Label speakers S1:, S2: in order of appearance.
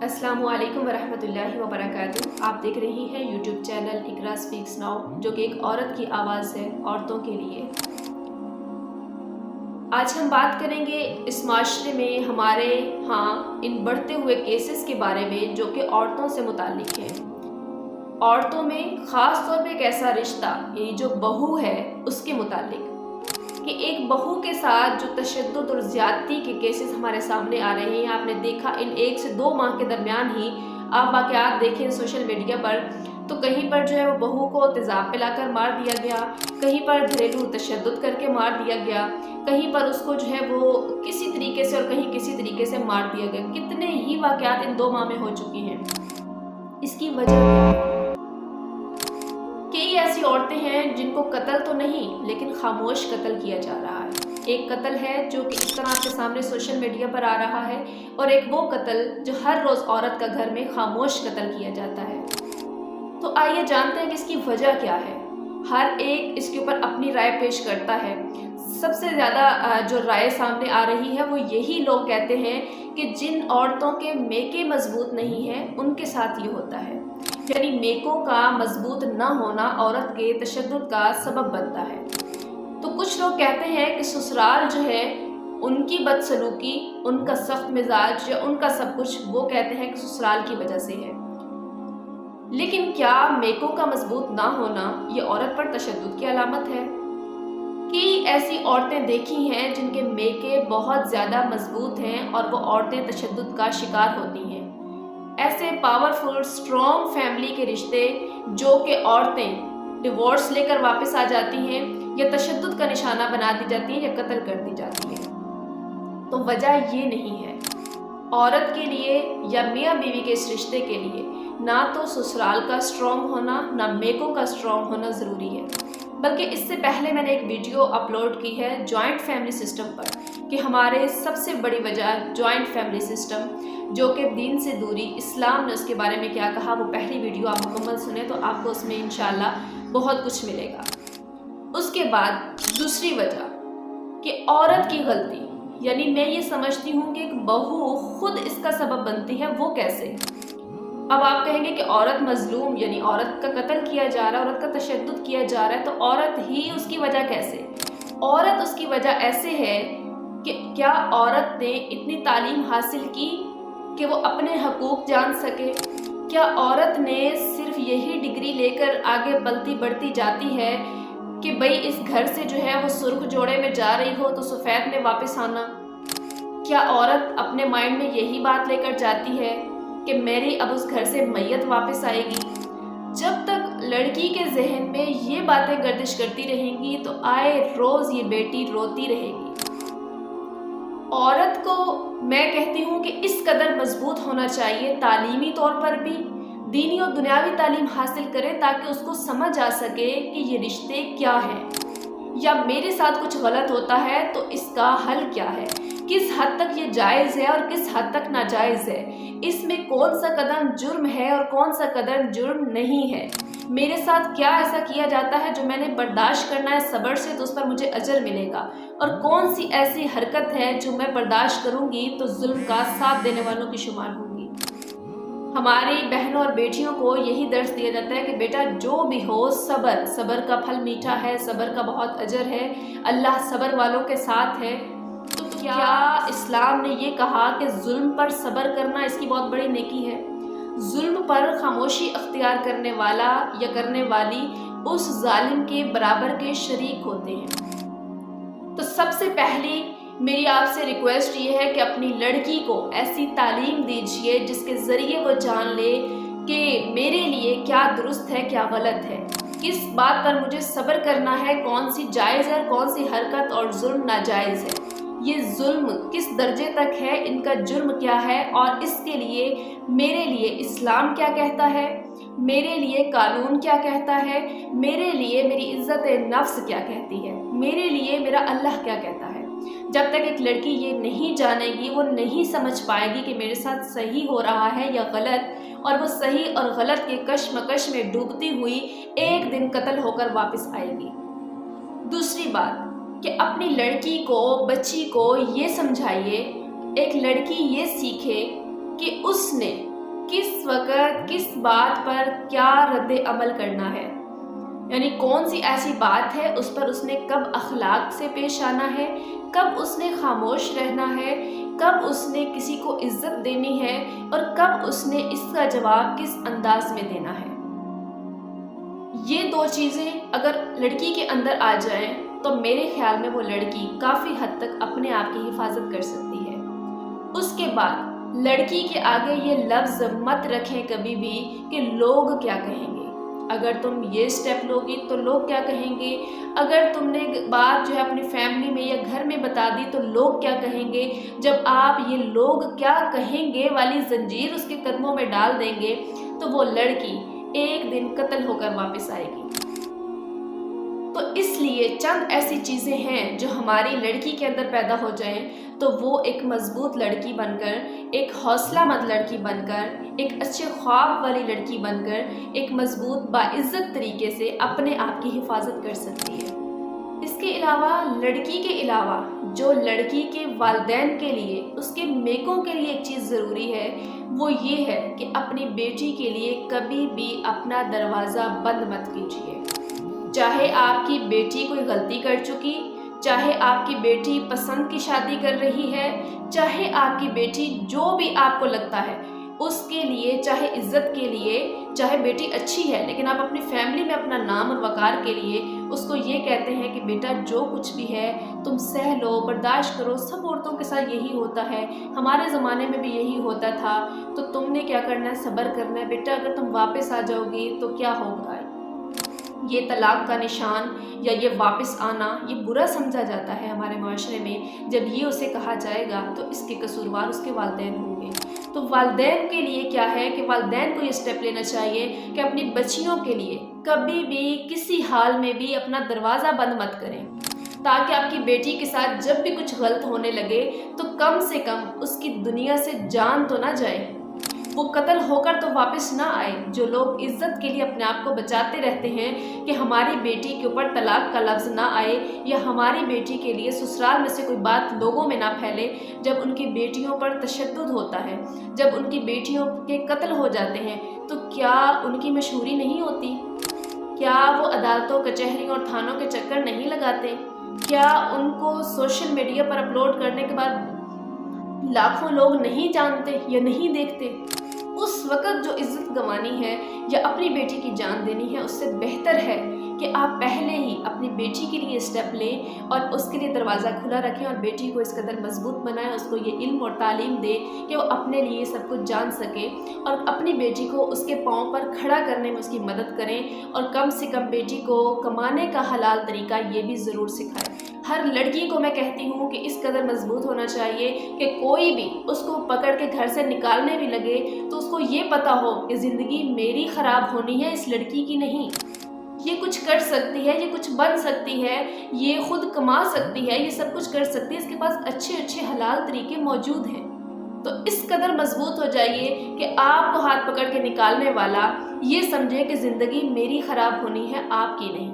S1: अस्सलामु अलैकुम वरहमतुल्लाहि वबरकातुहू। आप देख रही हैं यूट्यूब चैनल इकरा स्पीक्स नाउ, जो कि एक औरत की आवाज़ है औरतों के लिए। आज हम बात करेंगे इस माशरे में हमारे यहाँ इन बढ़ते हुए केसेस के बारे में जो कि औरतों से मुताल्लिक हैं। औरतों में ख़ास तौर पे एक ऐसा रिश्ता, ये जो बहू है उसके मुताल्लिक, कि एक बहू के साथ जो तशद्दुद और ज़्यादती के केसेस हमारे सामने आ रहे हैं। आपने देखा इन 1 से 2 माह के दरमियान ही आप वाक़यात देखें सोशल मीडिया पर, तो कहीं पर जो है वो बहू को तेज़ाब पिलाकर मार दिया गया, कहीं पर घरेलू तशद्दुद करके मार दिया गया, कहीं पर उसको जो है वो किसी तरीके से और कहीं किसी तरीके से मार दिया गया। कितने ही वाक़यात इन 2 माह में हो चुकी हैं। इसकी वजह क्या है? कई ऐसी औरतें हैं जिनको कत्ल तो नहीं लेकिन खामोश कत्ल किया जा रहा है। एक कत्ल है जो कि इस तरह आपके सामने सोशल मीडिया पर आ रहा है, और एक वो कत्ल जो हर रोज़ औरत का घर में खामोश कत्ल किया जाता है। तो आइए जानते हैं कि इसकी वजह क्या है। हर एक इसके ऊपर अपनी राय पेश करता है। सबसे ज़्यादा जो राय सामने आ रही है वो यही लोग कहते हैं कि जिन औरतों के मेके मजबूत नहीं हैं उनके साथ ये होता है, यानी मेकों का मजबूत न होना औरत के तशद्दुद का सबब बनता है। तो कुछ लोग कहते हैं कि ससुराल जो है उनकी बदसलूकी, उनका सख्त मिजाज या उनका सब कुछ, वो कहते हैं कि ससुराल की वजह से है। लेकिन क्या मेकों का मजबूत ना होना ये औरत पर तशद्दुद की अलामत है? कि ऐसी औरतें देखी हैं जिनके मेके बहुत ज़्यादा मजबूत हैं और वो औरतें तशद्दुद का शिकार होती हैं। ऐसे पावरफुल स्ट्रॉन्ग फैमिली के रिश्ते जो कि औरतें डिवोर्स लेकर वापस आ जाती हैं या तशद्दुद का निशाना बना दी जाती हैं या कत्ल कर दी जाती हैं। तो वजह ये नहीं है। औरत के लिए या मियाँ बीवी के इस रिश्ते के लिए ना तो ससुराल का स्ट्रॉन्ग होना ना मेकों का स्ट्रॉन्ग होना ज़रूरी है, बल्कि इससे पहले मैंने एक वीडियो अपलोड की है जॉइंट फैमिली सिस्टम पर, कि हमारे सबसे बड़ी वजह जॉइंट फैमिली सिस्टम, जो कि दीन से दूरी, इस्लाम ने उसके बारे में क्या कहा, वो पहली वीडियो आप मुकम्मल सुने तो आपको उसमें इंशाल्लाह बहुत कुछ मिलेगा। उसके बाद दूसरी वजह कि औरत की गलती, यानी मैं ये समझती हूँ कि एक बहू खुद इसका सबब बनती है। वो कैसे? अब आप कहेंगे कि औरत मजलूम, यानी औरत का कत्ल किया जा रहा है, औरत का तशद्दुद किया जा रहा है, तो औरत ही उसकी वजह कैसे? औरत उसकी वजह ऐसे है कि क्या औरत ने इतनी तालीम हासिल की कि वो अपने हकूक़ जान सके? क्या औरत ने सिर्फ यही डिग्री लेकर आगे पलती बढ़ती जाती है कि भाई इस घर से जो है वो सुर्ख जोड़े में जा रही हो तो सफ़ेद में वापस आना? क्या औरत अपने माइंड में यही बात लेकर जाती है कि मेरी अब उस घर से मैयत वापस आएगी? जब तक लड़की के जहन में ये बातें गर्दिश करती रहेंगी तो आए रोज़ ये बेटी रोती रहेगी। औरत को मैं कहती हूँ कि इस कदर मजबूत होना चाहिए, तालीमी तौर पर भी, दीनी और दुनियावी तालीम हासिल करे ताकि उसको समझ आ सके कि ये रिश्ते क्या हैं, या मेरे साथ कुछ गलत होता है तो इसका हल क्या है, किस हद तक ये जायज़ है और किस हद तक नाजायज़ है, इसमें कौन सा कदम जुर्म है और कौन सा कदम जुर्म नहीं है, मेरे साथ क्या ऐसा किया जाता है जो मैंने बर्दाश्त करना है सब्र से तो उस पर मुझे अजर मिलेगा, और कौन सी ऐसी हरकत है जो मैं बर्दाश्त करूँगी तो जुल्म का साथ देने वालों की शुमार होंगी। हमारी बहनों और बेटियों को यही दर्स दिया जाता है कि बेटा जो भी हो सब्र, सब्र का फल मीठा है, सब्र का बहुत अजर है, अल्लाह सब्र वालों के साथ है। तो क्या इस्लाम ने ये कहा कि जुल्म पर सब्र करना इसकी बहुत बड़ी नेकी है? जुल्म पर खामोशी अख्तियार करने वाला या करने वाली उस जालिम के बराबर के शरीक होते हैं। तो सबसे पहली मेरी आपसे रिक्वेस्ट ये है कि अपनी लड़की को ऐसी तालीम दीजिए जिसके ज़रिए वो जान ले कि मेरे लिए क्या दुरुस्त है क्या गलत है, किस बात पर मुझे सब्र करना है, कौन सी जायज़ है, कौन सी हरकत और जुल्म नाजायज़ है, ये जुल्म किस दर्जे तक है, इनका जुर्म क्या है, और इसके लिए मेरे लिए इस्लाम क्या कहता है, मेरे लिए कानून क्या कहता है, मेरे लिए मेरी इज़्ज़त नफ्स क्या कहती है, मेरे लिए मेरा अल्लाह क्या कहता है। जब तक एक लड़की ये नहीं जानेगी, वो नहीं समझ पाएगी कि मेरे साथ सही हो रहा है या गलत, और वो सही और गलत के कश्मकश में डूबती हुई एक दिन कत्ल होकर वापस आएगी। दूसरी बात कि अपनी लड़की को, बच्ची को ये समझाइए, एक लड़की ये सीखे कि उसने किस वक़्त किस बात पर क्या रद्द अमल करना है, यानी कौन सी ऐसी बात है उस पर उसने कब अखलाक से पेश आना है, कब उसने खामोश रहना है, कब उसने किसी को इज्जत देनी है और कब उसने इसका जवाब किस अंदाज में देना है। ये 2 चीज़ें अगर लड़की के अंदर आ जाएं तो मेरे ख्याल में वो लड़की काफ़ी हद तक अपने आप की हिफाजत कर सकती है। उसके बाद लड़की के आगे ये लफ्ज़ मत रखें कभी भी कि लोग क्या कहेंगे। अगर तुम ये स्टेप लोगी तो लोग क्या कहेंगे, अगर तुमने बात जो है अपनी फैमिली में या घर में बता दी तो लोग क्या कहेंगे। जब आप ये लोग क्या कहेंगे वाली जंजीर उसके कदमों में डाल देंगे तो वो लड़की एक दिन कत्ल होकर वापस आएगी। तो इसलिए चंद ऐसी चीज़ें हैं जो हमारी लड़की के अंदर पैदा हो जाएं तो वो एक मजबूत लड़की बनकर, एक हौसलामंद लड़की बनकर, एक अच्छे ख्वाब वाली लड़की बनकर, एक मजबूत बाइज्जत तरीके से अपने आप की हिफाजत कर सकती है। इसके अलावा लड़की के अलावा जो लड़की के वालिदैन के लिए, उसके मेकों के लिए एक चीज़ ज़रूरी है वो ये है कि अपनी बेटी के लिए कभी भी अपना दरवाज़ा बंद मत कीजिए। चाहे आपकी बेटी कोई गलती कर चुकी, चाहे आपकी बेटी पसंद की शादी कर रही है, चाहे आपकी बेटी जो भी आपको लगता है उसके लिए, चाहे इज्जत के लिए, चाहे बेटी अच्छी है लेकिन आप अपनी फैमिली में अपना नाम और वकार के लिए उसको ये कहते हैं कि बेटा जो कुछ भी है तुम सह लो, बर्दाश्त करो। सब औरतों के साथ यही होता है, हमारे ज़माने में भी यही होता था, तो तुमने क्या करना है, सब्र करना है बेटा। अगर तुम वापस आ जाओगी तो क्या होगा, ये तलाक का निशान या ये वापस आना ये बुरा समझा जाता है हमारे माशरे में। जब ये उसे कहा जाएगा तो इसके कसूरवार उसके वालिदैन होंगे। तो वालिदैन के लिए क्या है कि वालिदैन को ये स्टेप लेना चाहिए कि अपनी बच्चियों के लिए कभी भी किसी हाल में भी अपना दरवाज़ा बंद मत करें, ताकि आपकी बेटी के साथ जब भी कुछ गलत होने लगे तो कम से कम उसकी दुनिया से जान तो ना जाए, वो कत्ल होकर तो वापस ना आए। जो लोग इज्जत के लिए अपने आप को बचाते रहते हैं कि हमारी बेटी के ऊपर तलाक का लफ्ज़ ना आए या हमारी बेटी के लिए ससुराल में से कोई बात लोगों में ना फैले, जब उनकी बेटियों पर तशद्दुद होता है, जब उनकी बेटियों के कत्ल हो जाते हैं तो क्या उनकी मशहूरी नहीं होती? क्या वो अदालतों, कचहरियों और थानों के चक्कर नहीं लगाते? क्या उनको सोशल मीडिया पर अपलोड करने के बाद लाखों लोग नहीं जानते या नहीं देखते? उस वक़्त जो इज्जत गंवानी है या अपनी बेटी की जान देनी है, उससे बेहतर है कि आप पहले ही अपनी बेटी के लिए स्टेप लें और उसके लिए दरवाज़ा खुला रखें और बेटी को इस कदर मजबूत बनाएं, उसको ये इल्म और तालीम दें कि वो अपने लिए सब कुछ जान सके और अपनी बेटी को उसके पाँव पर खड़ा करने में उसकी मदद करें और कम से कम बेटी को कमाने का हलाल तरीका ये भी ज़रूर सिखाएं। हर लड़की को मैं कहती हूँ कि इस कदर मजबूत होना चाहिए कि कोई भी उसको पकड़ के घर से निकालने भी लगे तो उसको ये पता हो कि ज़िंदगी मेरी ख़राब होनी है, इस लड़की की नहीं। ये कुछ कर सकती है, ये कुछ बन सकती है, ये खुद कमा सकती है, ये सब कुछ कर सकती है, इसके पास अच्छे अच्छे हलाल तरीके मौजूद हैं। तो इस कदर मजबूत हो जाइए कि आपको हाथ पकड़ के निकालने वाला ये समझे कि ज़िंदगी मेरी ख़राब होनी है, आपकी नहीं।